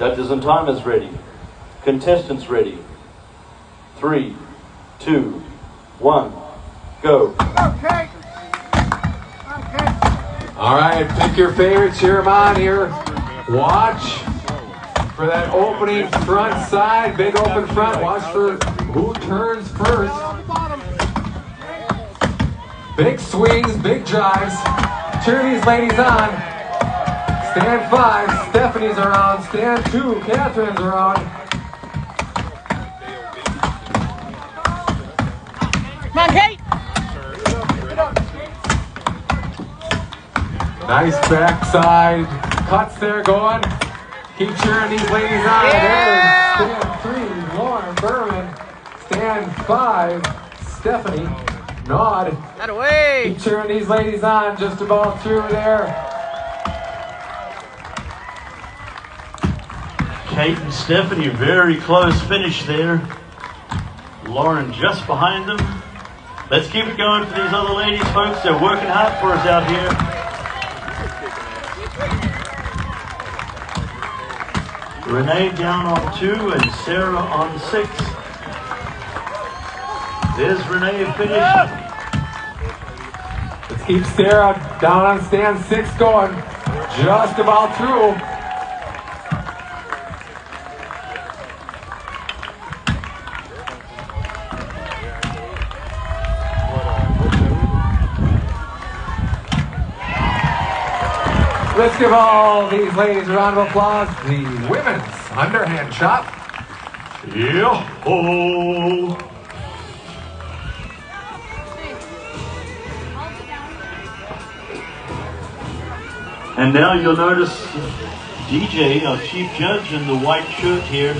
Judges and timers ready. Contestants ready. 3, 2, 1, go. Okay. All right, pick your favorite, cheer them on here. Watch for that opening front side, big open front. Watch for who turns first. Big swings, big drives. Cheer these ladies on. Stand 5, Stephanie's around. Stand 2, Catherine's around. Come on, Kate. Nice backside cuts there going. Keep cheering these ladies on. Yeah. There's stand 3, Lauren Berman. Stand 5, Stephanie Nod. That away. Keep cheering these ladies on. Just about through there. Kate and Stephanie, very close finish there. Lauren just behind them. Let's keep it going for these other ladies, folks. They're working hard for us out here. Renee down on 2 and Sarah on 6. There's Renee finishing. Let's keep Sarah down on stand 6 going. Just about through. Let's give all these ladies a round of applause. The women's underhand chop. Yo-ho! And now you'll notice DJ, our chief judge in the white shirt here,